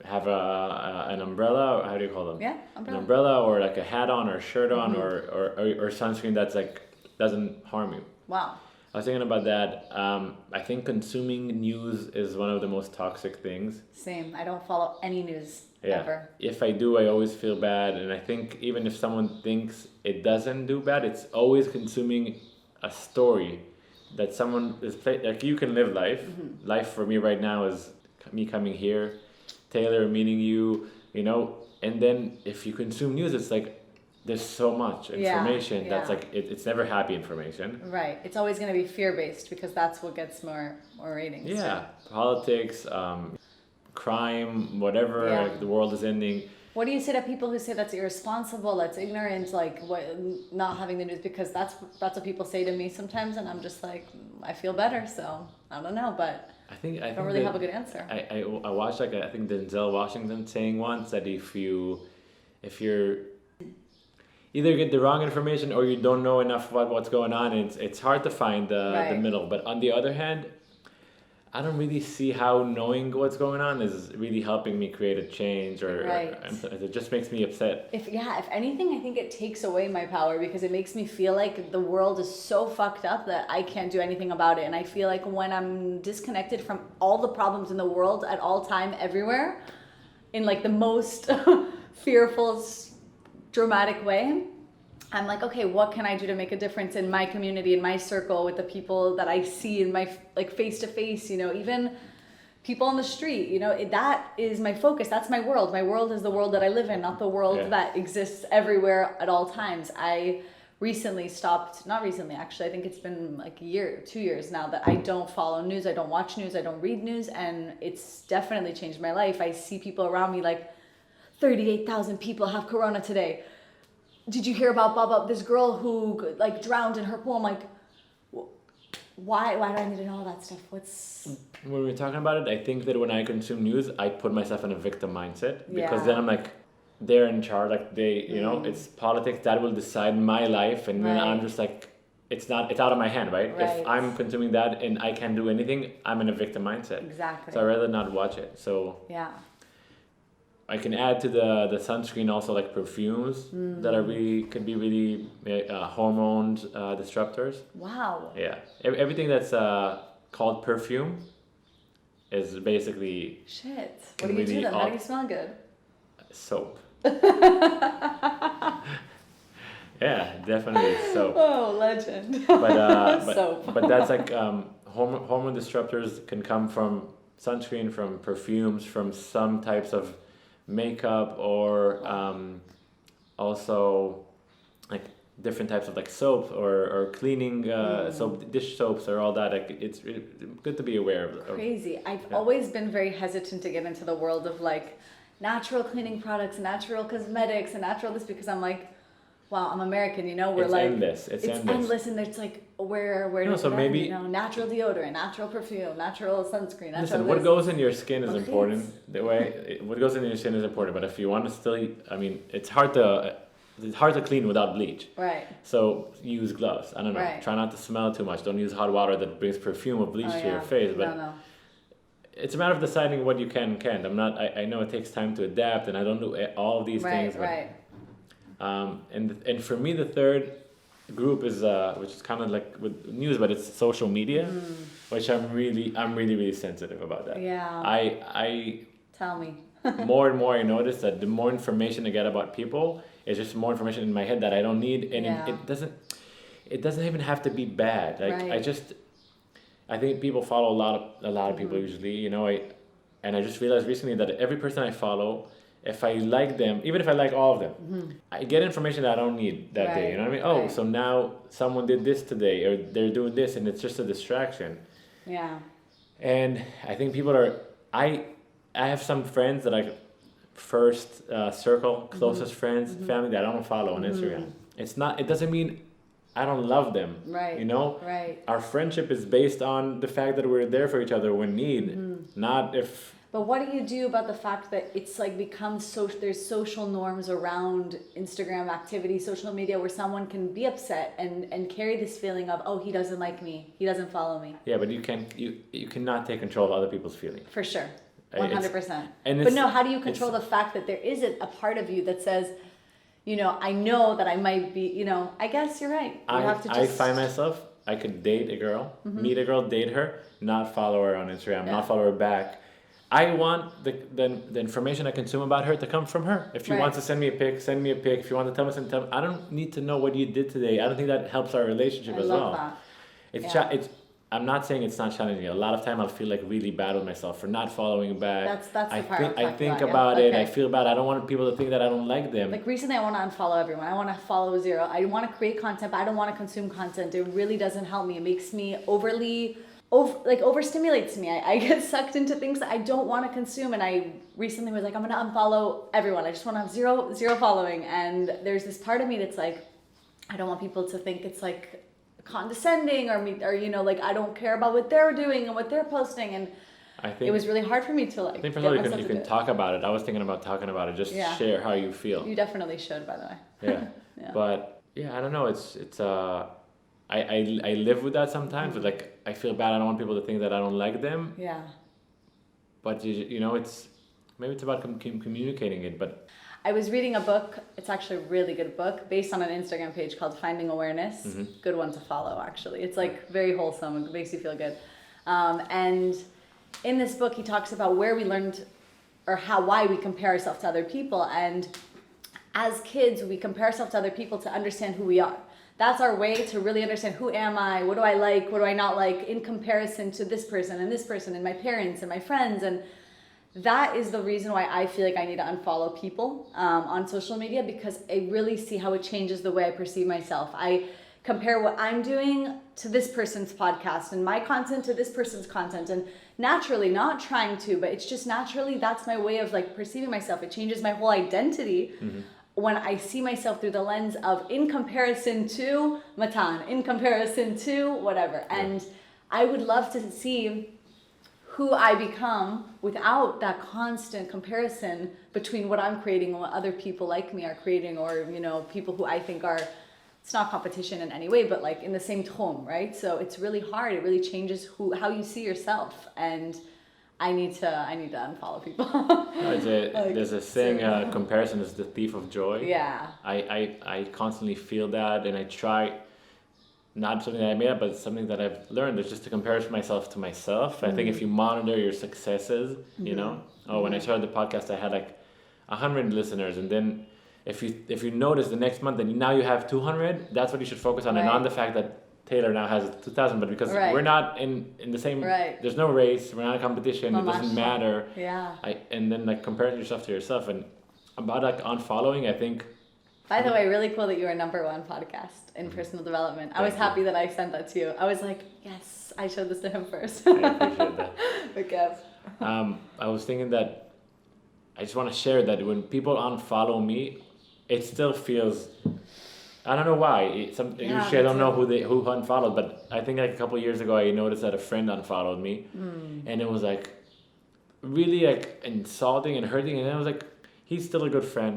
Have an umbrella, or how do you call them? Yeah. An umbrella or like a hat on or a shirt on or sunscreen that's like doesn't harm you. Wow. I was thinking about that. I think consuming news is one of the most toxic things. Same. I don't follow any news Yeah. ever. If I do, I always feel bad, and I think even if someone thinks it doesn't do bad, it's always consuming a story that someone is like. You can live life. Life for me right now is me coming here, Taylor meeting you, and then if you consume news, it's like there's so much information that's like it's never happy information. Right. It's always going to be fear-based because that's what gets more ratings. Yeah. Politics, crime, whatever. Yeah. Like the world is ending. What do you say to people who say that's irresponsible, that's ignorant, like not having the news? Because that's what people say to me sometimes, and I'm just like, I feel better, so I don't know, but I don't really have a good answer. I watched I think Denzel Washington saying once that if you're either get the wrong information or you don't know enough about what's going on, it's hard to find the middle. But on the other hand, I don't really see how knowing what's going on is really helping me create a change or it just makes me upset. If anything, I think it takes away my power because it makes me feel like the world is so fucked up that I can't do anything about it. And I feel like when I'm disconnected from all the problems in the world at all time, everywhere, in like the most fearful, dramatic way, I'm like, okay, what can I do to make a difference in my community, in my circle, with the people that I see in my face to face, even people on the street, that is my focus. That's my world. My world is the world that I live in, not the world that exists everywhere at all times. I recently stopped, not recently actually, I think it's been like a year, 2 years now that I don't follow news, I don't watch news, I don't read news, and it's definitely changed my life. I see people around me like 38,000 people have corona today. Did you hear about Bob? This girl who like drowned in her pool? I'm like, why do I need to know all that stuff? When we're talking about it, I think that when I consume news, I put myself in a victim mindset because then I'm like, they're in charge. Like it's politics that will decide my life, and then I'm just like, it's out of my hand, right? If I'm consuming that and I can't do anything, I'm in a victim mindset. Exactly. So I'd rather not watch it. So yeah. I can add to the sunscreen also like perfumes that are could be really hormone disruptors. Wow. Yeah, everything that's called perfume is basically shit. What do you do then? How do you smell good? Soap. Yeah, definitely soap. Oh, legend. But that's like hormone disruptors can come from sunscreen, from perfumes, from some types of makeup, or also like different types of like soap or cleaning soap, dish soaps, or all that. Like it's good to be aware of. Crazy. I've always been very hesitant to get into the world of like natural cleaning products, natural cosmetics, and natural this because I'm like, wow, I'm American, we're it's like endless. It's endless, and it's like where no, so maybe natural deodorant, natural perfume, natural sunscreen, natural. Listen, what goes in your skin is important. What goes in your skin is important, but if you want to still, it's hard to it's hard to clean without bleach. Right. So use gloves. I don't know. Right. Try not to smell too much. Don't use hot water that brings perfume of bleach to your face. But no. it's a matter of deciding what you can and can't. I know it takes time to adapt, and I don't do all of these things. But, Right. And for me, the third group is which is kind of like with news, but it's social media, which I'm really sensitive about that. Yeah. I Tell me. more and more I notice that the more information I get about people, it's just more information in my head that I don't need, and it doesn't even have to be bad. Like I think people follow a lot of people usually, you know. I just realized recently that every person I follow, if I like them, even if I like all of them, I get information that I don't need that day. You know what I mean? Oh, so now someone did this today, or they're doing this, and it's just a distraction. Yeah. And I think people are. I have some friends that I first circle, closest friends, family that I don't follow on Instagram. It's not. It doesn't mean I don't love them. Right. You know. Right. Our friendship is based on the fact that we're there for each other when need, not if. But what do you do about the fact that it's like becomes there's social norms around Instagram activity, social media, where someone can be upset and carry this feeling of, oh, he doesn't like me, he doesn't follow me. Yeah, but you cannot take control of other people's feelings. For sure. 100%. But no, how do you control the fact that there is a part of you that says, you know, I know that I might be, you know, I guess you're right. You have to just... I find myself, I could date a girl, meet a girl, date her, not follow her on Instagram, not follow her back. I want the information I consume about her to come from her. If she wants to send me a pic, send me a pic. If you want to tell me something, I don't need to know what you did today. I don't think that helps our relationship as well. That. It's I'm not saying it's not challenging. A lot of time I'll feel like really bad with myself for not following back. That's the part I think about it. I feel bad. I don't want people to think that I don't like them. Like recently I want to unfollow everyone. I want to follow zero. I want to create content, but I don't want to consume content. It really doesn't help me. It makes me overstimulates me. I get sucked into things that I don't want to consume, and I recently was like, I'm gonna unfollow everyone. I just want to have zero following. And there's this part of me that's like, I don't want people to think it's like condescending or you know, like I don't care about what they're doing and what they're posting. And I think it was really hard for me to like. I think for you can talk about it. I was thinking about talking about it. Just share how you feel. You definitely should, by the way. Yeah. But I don't know. It's I live with that sometimes. But like I feel bad. I don't want people to think that I don't like them. Yeah. But you know, maybe it's about communicating it. But I was reading a book. It's actually a really good book based on an Instagram page called Finding Awareness. Good one to follow, actually. It's like very wholesome. It makes you feel good. And in this book, he talks about where we learned or why we compare ourselves to other people. And as kids, we compare ourselves to other people to understand who we are. That's our way to really understand who am I, what do I like, what do I not like in comparison to this person and my parents and my friends. And that is the reason why I feel like I need to unfollow people on social media, because I really see how it changes the way I perceive myself. I compare what I'm doing to this person's podcast and my content to this person's content, and naturally, not trying to, but it's just naturally, that's my way of like perceiving myself. It changes my whole identity when I see myself through the lens of in comparison to Matan, in comparison to whatever. And I would love to see who I become without that constant comparison between what I'm creating and what other people like me are creating, or, you know, people who I think are, it's not competition in any way, but like in the same tone, right? So it's really hard. It really changes how you see yourself. And I need to unfollow people. There's a saying, comparison is the thief of joy. Yeah. I constantly feel that, and I try, not something that I made up, but something that I've learned is just to compare myself to myself. I think if you monitor your successes, you know, when I started the podcast, I had like 100 listeners, and then if you notice the next month, then now you have 200, that's what you should focus on, and on the fact that Taylor now has 2,000, but because we're not in the same, there's no race, we're not in competition, it doesn't matter. Yeah. And then like comparing yourself to yourself, and about like unfollowing, I think. By the way, really cool that you were #1 podcast in personal development. I was happy that I sent that to you. I was like, yes, I showed this to him first. I appreciate that. Okay. I was thinking that I just want to share that when people unfollow me, it still feels. I don't know why. Usually I don't know who unfollowed, but I think like a couple of years ago I noticed that a friend unfollowed me, and it was like really like insulting and hurting, and then I was like, he's still a good friend,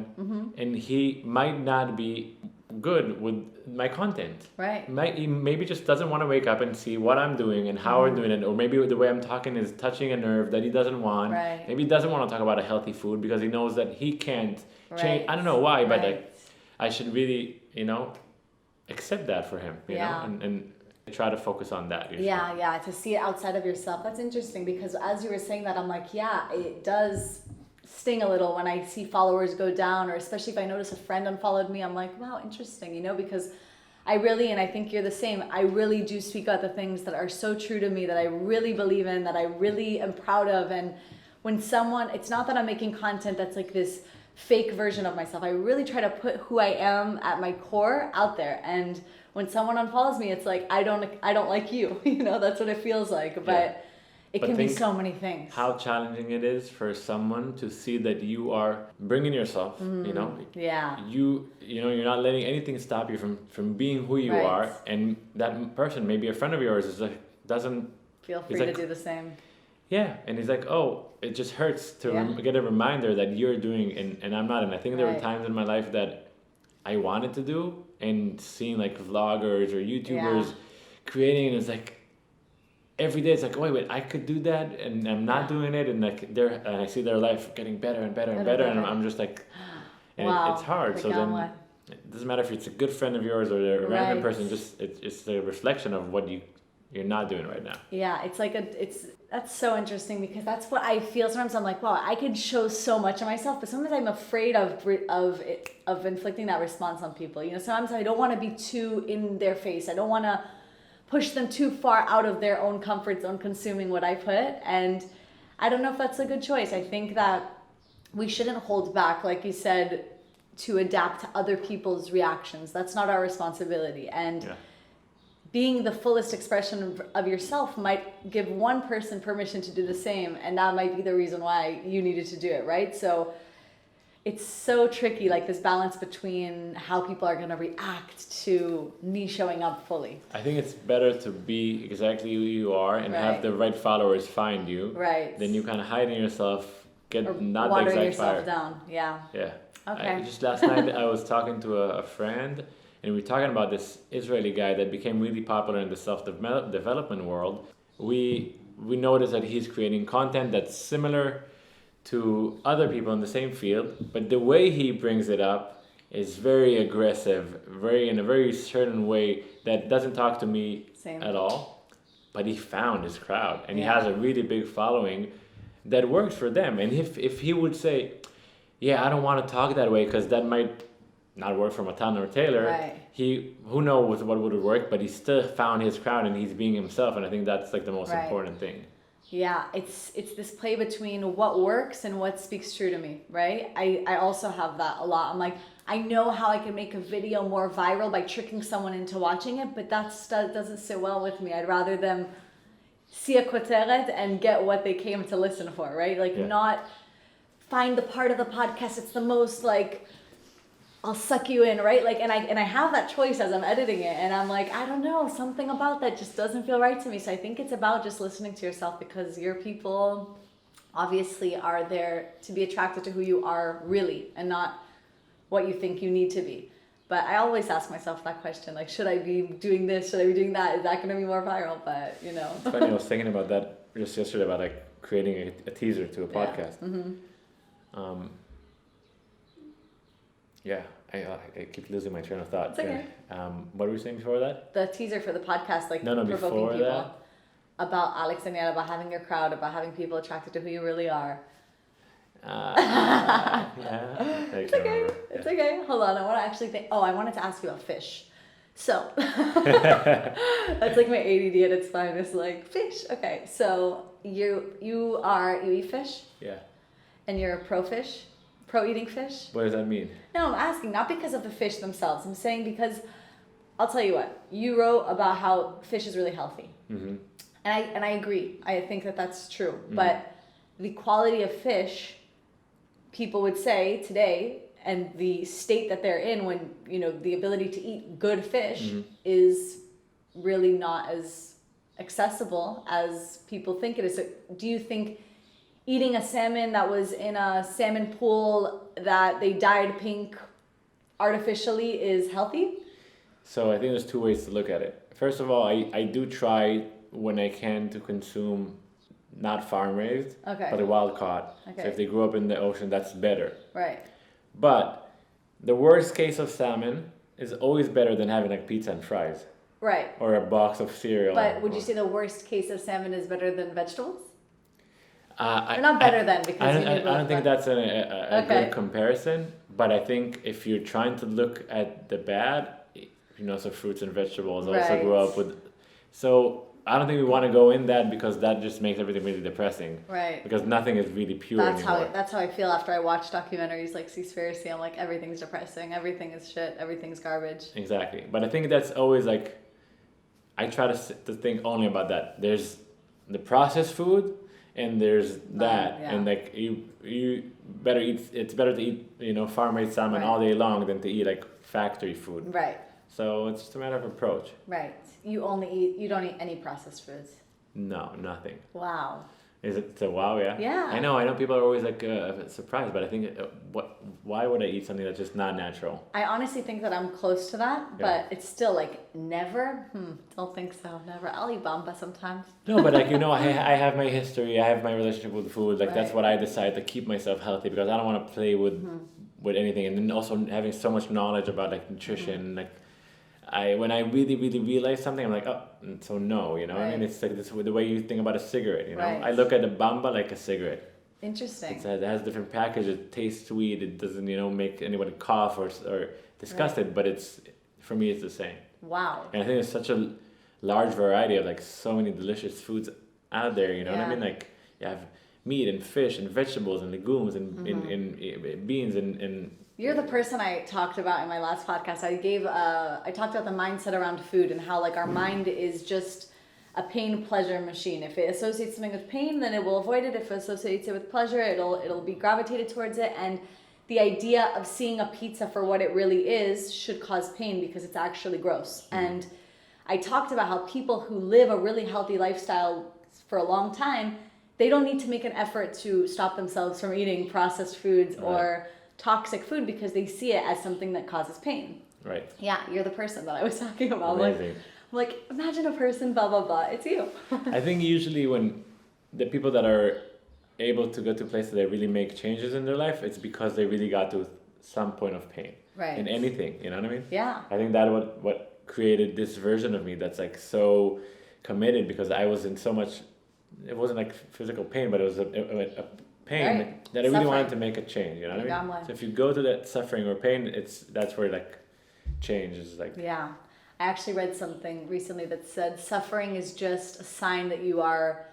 and he might not be good with my content. Right. He maybe just doesn't want to wake up and see what I'm doing and how I'm doing it, or maybe the way I'm talking is touching a nerve that he doesn't want. Right. Maybe he doesn't want to talk about a healthy food because he knows that he can't change. Right. I don't know why, but Right. like I should really, accept that for him, you know, and try to focus on that. Usually. Yeah, to see it outside of yourself. That's interesting because as you were saying that, I'm like, yeah, it does sting a little when I see followers go down, or especially if I notice a friend unfollowed me, I'm like, wow, interesting, because I really, and I think you're the same, I really do speak out the things that are so true to me, that I really believe in, that I really am proud of. And when someone, it's not that I'm making content that's like this fake version of myself. I really try to put who I am at my core out there. And when someone unfollows me, it's like, I don't like you, that's what it feels like. But it can be so many things. How challenging it is for someone to see that you are bringing yourself, Yeah. You're not letting anything stop you from being who you are. And that person, maybe a friend of yours, is like, doesn't feel free to do the same. Yeah, and he's like, oh, it just hurts to get a reminder that you're doing, and I'm not. And I think there were times in my life that I wanted to do, and seeing like vloggers or YouTubers creating, and it's like, every day it's like, wait, I could do that, and I'm not doing it, and like and I see their life getting better and better and better, and I'm just like, and it's hard. So then it doesn't matter if it's a good friend of yours or a random person, just it's a reflection of what you're not doing right now. Yeah, it's like that's so interesting, because that's what I feel sometimes. I'm like, wow, I could show so much of myself, but sometimes I'm afraid of inflicting that response on people. Sometimes I don't want to be too in their face. I don't want to push them too far out of their own comfort zone consuming what I put. And I don't know if that's a good choice. I think that we shouldn't hold back, like you said, to adapt to other people's reactions. That's not our responsibility. And being the fullest expression of yourself might give one person permission to do the same, and that might be the reason why you needed to do it, right? So it's so tricky, like this balance between how people are going to react to me showing up fully. I think it's better to be exactly who you are and have the right followers find you, than you kind of hiding yourself, not the exact yourself fire. Down. Yeah. Okay. Just last night I was talking to a friend, and we were talking about this Israeli guy that became really popular in the self-development world. We noticed that he's creating content that's similar to other people in the same field, but the way he brings it up is very aggressive, in a very certain way that doesn't talk to me at all. But he found his crowd, and he has a really big following that works for them. And if he would say, I don't want to talk that way because that might not work for Matan or Taylor, who knows what would work, but he still found his crowd and he's being himself, and I think that's like the most important thing. Yeah, it's this play between what works and what speaks true to me, right? I also have that a lot. I'm like, I know how I can make a video more viral by tricking someone into watching it, but that doesn't sit well with me. I'd rather them see a koteret and get what they came to listen for, right? Like not find the part of the podcast it's the most like, I'll suck you in, right? Like, and I have that choice as I'm editing it, and I'm like, I don't know, something about that just doesn't feel right to me. So I think it's about just listening to yourself, because your people obviously are there to be attracted to who you are really, and not what you think you need to be. But I always ask myself that question, like, should I be doing this? Should I be doing that? Is that going to be more viral? But, It's funny, I was thinking about that just yesterday, about like creating a teaser to a podcast. I keep losing my train of thought. It's okay. What were we saying before that? The teaser for the podcast, like provoking people. That? About Alex and Yana, about having your crowd, about having people attracted to who you really are. It's okay. It's okay. Hold on. I want to actually think. Oh, I wanted to ask you about fish. So that's like my ADD at its finest. Like fish. Okay. So you eat fish? Yeah. And you're a pro eating fish? What does that mean? No, I'm asking not because of the fish themselves. I'm saying because I'll tell you what. You wrote about how fish is really healthy. Mm-hmm. And I agree. I think that that's true. Mm-hmm. But the quality of fish, people would say today, and the state that they're in when, the ability to eat good fish is really not as accessible as people think it is. So do you think eating a salmon that was in a salmon pool that they dyed pink artificially is healthy? So I think there's two ways to look at it. First of all, I do try when I can to consume not farm raised, Okay. but a wild caught. Okay. So if they grew up in the ocean, that's better. Right. But the worst case of salmon is always better than having like pizza and fries Right. or a box of cereal. But would you say the worst case of salmon is better than vegetables? Or not better than, because I you need don't both, think but- that's a Okay. good comparison. But I think if you're trying to look at the bad, so fruits and vegetables also Right. grow up with. So I don't think we want to go in that, because that just makes everything really depressing. Right. Because nothing is really pure That's anymore. that's how I feel after I watch documentaries like Seaspiracy. I'm like, everything's depressing, everything is shit, everything's garbage. Exactly. But I think that's always like, I try to think only about that. There's the processed food, and there's that, yeah. and like you better eat. It's better to eat farm raised salmon Right. all day long than to eat like factory food. Right. So it's just a matter of approach. Right. You don't eat any processed foods. No, nothing. Wow. Is it so? Wow, yeah. Yeah. I know. People are always like surprised, but I think why would I eat something that's just not natural? I honestly think that I'm close to that, Yeah. but it's still like never. Don't think so. Never. I'll eat bamba sometimes. No, but like I have my history. I have my relationship with food. Like that's Right. what I decide to keep myself healthy, because I don't want to play with anything. And then also having so much knowledge about like nutrition, like when I really really realize something, I'm like, oh, so no, I mean, Right. it's like this the way you think about a cigarette. Right. I look at the bamba like a cigarette. Interesting. It has different package. It tastes sweet. It doesn't make anybody cough or disgusted. But for me, it's the same. Wow. And I think there's such a large variety of like so many delicious foods out there. You know what I Yeah. mean? Like you have meat and fish and vegetables and legumes and in beans and. You're the person I talked about in my last podcast. I talked about the mindset around food and how like our mind is just a pain pleasure machine. If it associates something with pain, then it will avoid it. If it associates it with pleasure, it'll be gravitated towards it. And the idea of seeing a pizza for what it really is should cause pain, because it's actually gross. And I talked about how people who live a really healthy lifestyle for a long time, they don't need to make an effort to stop themselves from eating processed foods or toxic food, because they see it as something that causes pain. Right. Yeah, you're the person that I was talking about. Amazing. I'm like, imagine a person, blah, blah, blah. It's you. I think usually when the people that are able to go to places that really make changes in their life, it's because they really got to some point of pain. Right. In anything, you know what I mean? Yeah. I think that what created this version of me that's like so committed, because I was in so much, it wasn't like physical pain, but it was a pain Right. that I really Suffering. wanted to make a change, you know what I mean? Gamla. So if you go to that suffering or pain, that's where like change is like. Yeah. I actually read something recently that said suffering is just a sign that you are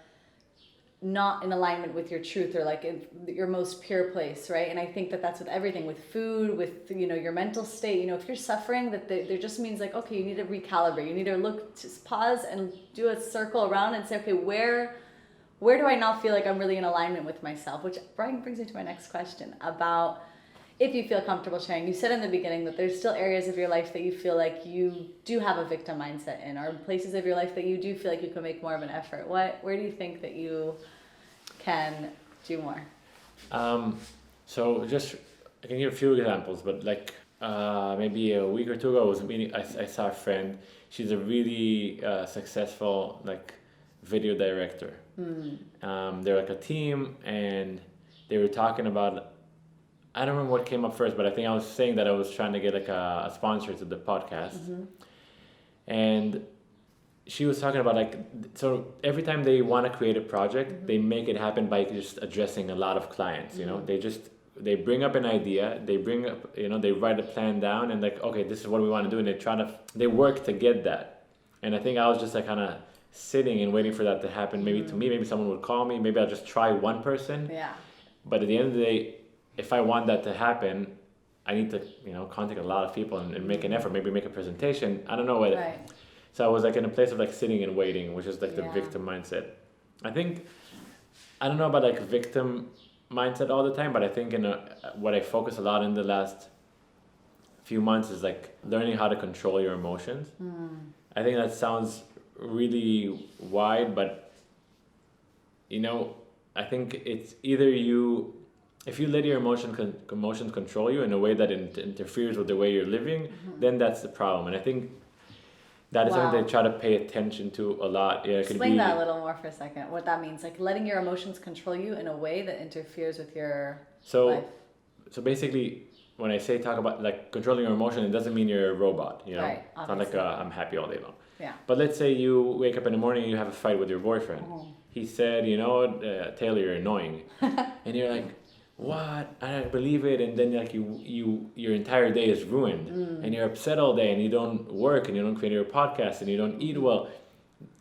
not in alignment with your truth, or like in your most pure place, right? And I think that that's with everything, with food, with your mental state. If you're suffering, that there just means like, okay, you need to recalibrate. You need to just pause and do a circle around and say, okay, where do I not feel like I'm really in alignment with myself? Which brings me to my next question about, if you feel comfortable sharing. You said in the beginning that there's still areas of your life that you feel like you do have a victim mindset in, or places of your life that you do feel like you can make more of an effort. Where do you think that you can do more? So just, I can give a few examples, but like maybe a week or two ago, I saw a friend. She's a really successful like video director. They're like a team, and they were talking about, I don't remember what came up first, but I think I was saying that I was trying to get like a sponsor to the podcast. And she was talking about like, so every time they want to create a project, they make it happen by just addressing a lot of clients, they bring up an idea, they write a plan down, and like, okay, this is what we want to do. And they work to get that. And I think I was just like kind of sitting and waiting for that to happen. Maybe to me, maybe someone would call me, maybe I'll just try one person. Yeah. But at the end of the day, if I want that to happen, I need to, contact a lot of people and make an effort, maybe make a presentation. I don't know what. Right. So I was like in a place of like sitting and waiting, which is like the Yeah. victim mindset. I don't know about like victim mindset all the time, but I think what I focus a lot in the last few months is like learning how to control your emotions. I think that sounds really wide, but I think it's either you, if you let your emotions control you in a way that interferes with the way you're living, then that's the problem. And I think that is something they try to pay attention to a lot. Yeah, Explain that a little more for a second. What that means, like letting your emotions control you in a way that interferes with your life. So basically, when I say talk about like controlling your emotion, it doesn't mean you're a robot. You know, Right, it's not like I'm happy all day long. Yeah. But let's say you wake up in the morning and you have a fight with your boyfriend. He said, you know what, Taylor, you're annoying, and you're like, what? I don't believe it. And then like your entire day is ruined, and you're upset all day, and you don't work, and you don't create your podcast, and you don't eat well.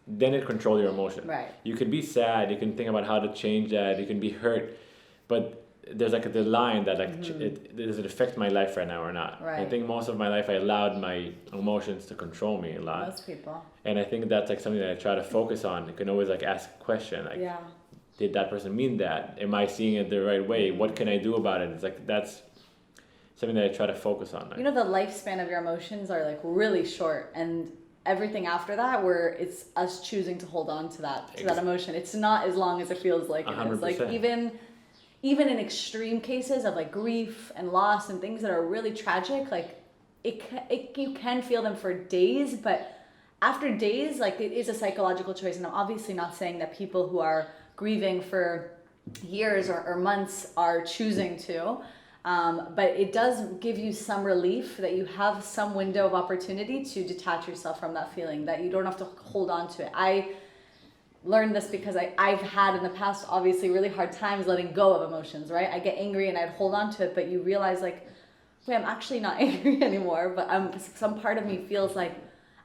Then it controls your emotion. Right. You can be sad. You can think about how to change that. You can be hurt, but there's like the line that like does it affect my life right now or not? Right. I think most of my life I allowed my emotions to control me a lot. Most people. And I think that's like something that I try to focus on. You can always like ask a question like, did that person mean that? Am I seeing it the right way? What can I do about it? It's like that's something that I try to focus on. Like. You know, the lifespan of your emotions are like really short, and everything after that, where it's us choosing to hold on to that emotion. It's not as long as it feels like it 100%. is. Like even in extreme cases of like grief and loss and things that are really tragic, like you can feel them for days, but after days, like it is a psychological choice. And I'm obviously not saying that people who are grieving for years or months are choosing to, but it does give you some relief that you have some window of opportunity to detach yourself from that feeling, that you don't have to hold on to it. I learned this because I've had in the past, obviously, really hard times letting go of emotions, right? I get angry and I'd hold on to it, but you realize like, wait, I'm actually not angry anymore, but some part of me feels like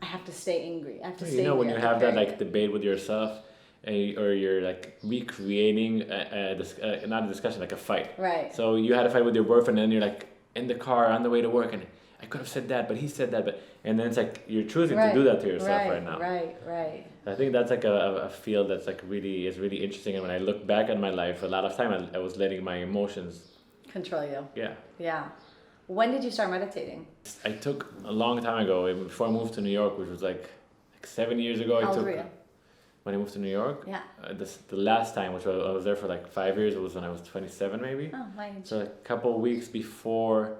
I have to stay angry. I have to stay angry. When you have that like debate with yourself, or you're like recreating not a discussion, like a fight. Right. So you had a fight with your boyfriend, and you're like in the car on the way to work, and I could have said that, but he said that, and then it's like you're choosing to do that to yourself right now. Right. I think that's like a field that's like really interesting, and when I look back at my life, a lot of time I was letting my emotions control you. Yeah. When did you start meditating? I took a long time ago, before I moved to New York, which was like 7 years ago. How old were you? When I moved to New York? Yeah. The last time, which I was there for like 5 years, it was when I was 27 maybe. Oh, my age. So a couple of weeks before,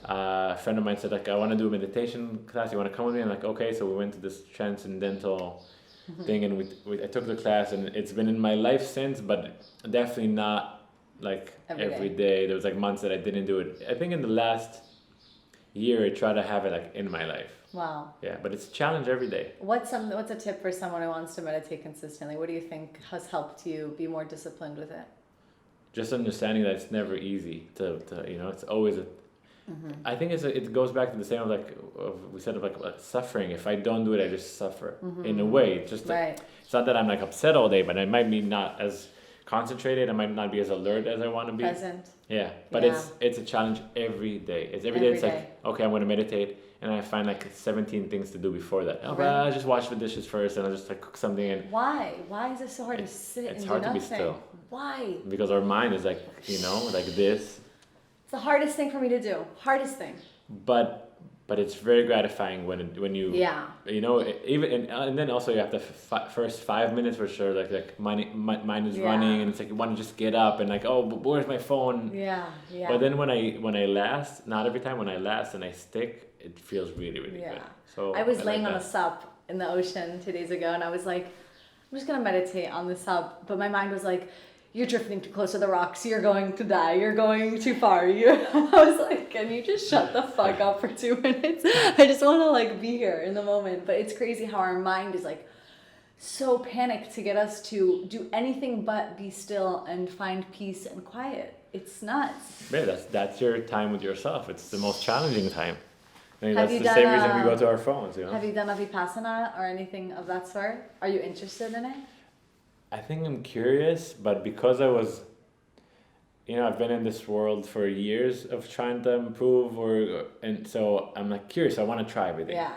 a friend of mine said like, I want to do a meditation class, you want to come with me? And like, okay, so we went to this transcendental thing, and I took the class, and it's been in my life since, but definitely not like every day. There was like months that I didn't do it. I think in the last year I try to have it like in my life. Wow. Yeah, but it's a challenge every day. What's a tip for someone who wants to meditate consistently? What do you think has helped you be more disciplined with it? Just understanding that it's never easy to it's always a I think it goes back to the same we said of like suffering. If I don't do it, I just suffer in a way. It's just it's not that I'm like upset all day, but I might be not as concentrated. I might not be as alert as I want to be. Present. Yeah, but it's a challenge every day. It's every day. It's like, okay, I'm going to meditate, and I find like 17 things to do before that. Oh, but I'll just wash the dishes first, and I'll just like cook something. And why is it so hard to sit and do nothing? It's hard to be still. Why? Because our mind is like like this. It's the hardest thing for me to do. Hardest thing. But it's very gratifying when you even and then also you have the first 5 minutes for sure, like mine is running, and it's like you want to just get up and like, oh, but where's my phone? Yeah. But then when I last, not every time, when I last and I stick, it feels really good. So I was laying on a sup in the ocean 2 days ago, and I was like, I'm just gonna meditate on the sup, but my mind was like, you're drifting too close to the rocks, you're going to die, you're going too far. I was like, can you just shut the fuck up for 2 minutes? I just want to like be here in the moment. But it's crazy how our mind is like so panicked to get us to do anything but be still and find peace and quiet. It's nuts. Yeah, that's your time with yourself. It's the most challenging time. I mean, that's the same reason we go to our phones, Have you done a Vipassana or anything of that sort? Are you interested in it? I think I'm curious, but because I was, I've been in this world for years of trying to improve, and so I'm like curious. I want to try everything. Yeah.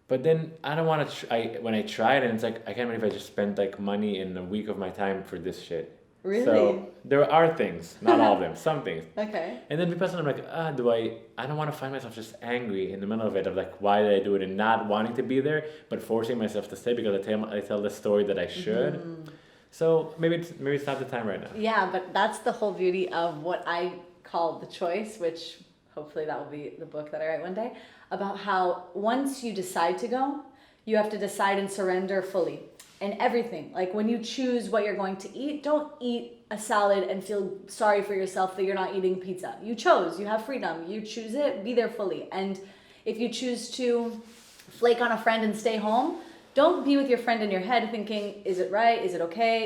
But then I don't want to. When I try it, and it's like I can't believe I just spent like money in a week of my time for this shit. Really? So there are things, not all of them, some things. Okay. And then because I'm like, I don't want to find myself just angry in the middle of it, of like, why did I do it, and not wanting to be there, but forcing myself to stay because I tell the story that I should. So maybe it's not the time right now. Yeah, but that's the whole beauty of what I call the choice, which hopefully that will be the book that I write one day, about how once you decide to go, you have to decide and surrender fully. And everything. Like when you choose what you're going to eat, don't eat a salad and feel sorry for yourself that you're not eating pizza. You chose, you have freedom, you choose it, be there fully. And if you choose to flake on a friend and stay home, don't be with your friend in your head thinking, is it right? Is it okay?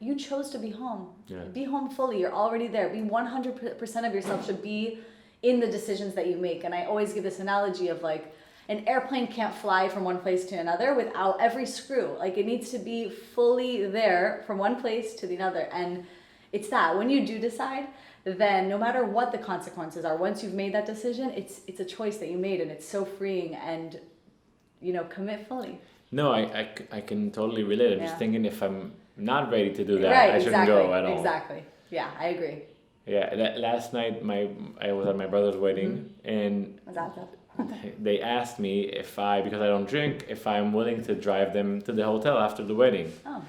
You chose to be home. Yeah. Be home fully. You're already there. Be 100% of yourself should be in the decisions that you make. And I always give this analogy of like, an airplane can't fly from one place to another without every screw. Like it needs to be fully there from one place to the other. And it's that when you do decide, then no matter what the consequences are, once you've made that decision, it's a choice that you made, and it's so freeing. And commit fully. No, I can totally relate. I'm just thinking if I'm not ready to do that, right, I shouldn't go at all. Exactly. Yeah, I agree. Yeah, last night I was at my brother's wedding, and Was that tough? they asked me because I don't drink, if I'm willing to drive them to the hotel after the wedding. Oh.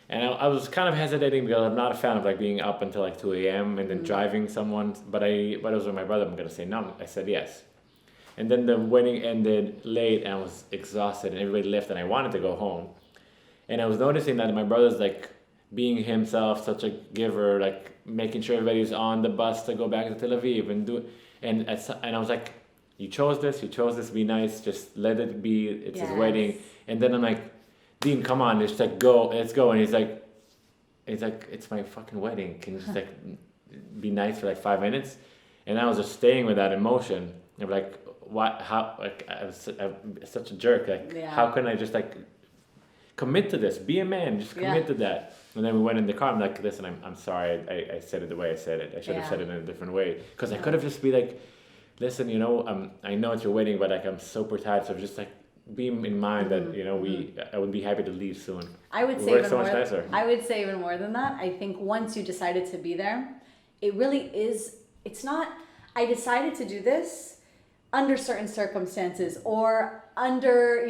And I was kind of hesitating because I'm not a fan of like being up until like 2 a.m. and then driving someone. But it was with my brother. I'm gonna say no. I said yes. And then the wedding ended late, and I was exhausted, and everybody left, and I wanted to go home. And I was noticing that my brother's like being himself, such a giver, like making sure everybody's on the bus to go back to Tel Aviv and do. And I was like, you chose this, be nice, just let it be, it's his wedding. And then I'm like, Dean, come on, let's go. And he's like, it's my fucking wedding. Can you just like be nice for like 5 minutes? And I was just staying with that emotion. I'm like, what, how, like, I'm such a jerk. Like, how can I just like commit to this? Be a man, just commit to that. And then we went in the car, I'm like, listen, I'm sorry, I said it the way I said it. I should have said it in a different way. Because I could have just be like, listen, I know it's your wedding, but like I'm super tired, so just like be in mind that I would be happy to leave soon. I would say even more. I would say even more than that. I think once you decided to be there, it really is. It's not. I decided to do this under certain circumstances or under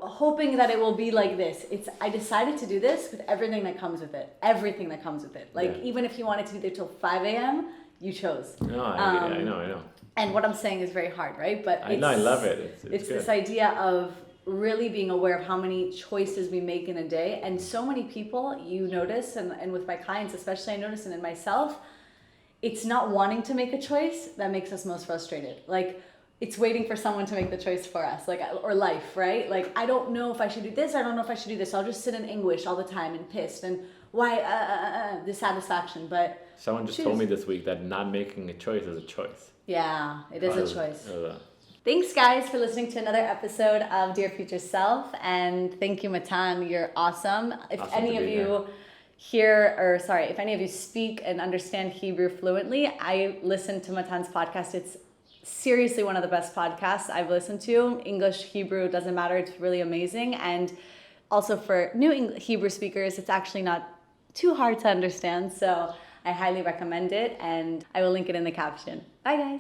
hoping that it will be like this. I decided to do this with everything that comes with it. Everything that comes with it. Like even if you wanted to be there till 5 a.m., you chose. No, I know. And what I'm saying is very hard, right? But I love it. It's this idea of really being aware of how many choices we make in a day. And so many people, you notice, and with my clients especially, I notice, and in myself, it's not wanting to make a choice that makes us most frustrated. Like, it's waiting for someone to make the choice for us, like, or life, right? Like, I don't know if I should do this, I don't know if I should do this. I'll just sit in anguish all the time and pissed and dissatisfaction. But someone just told me this week that not making a choice is a choice. Yeah, it is a choice. Thanks, guys, for listening to another episode of Dear Future Self. And thank you, Matan. You're awesome. If any of you if any of you speak and understand Hebrew fluently, I listen to Matan's podcast. It's seriously one of the best podcasts I've listened to. English, Hebrew, doesn't matter. It's really amazing. And also for new Hebrew speakers, it's actually not too hard to understand. So I highly recommend it, and I will link it in the caption. Bye, guys.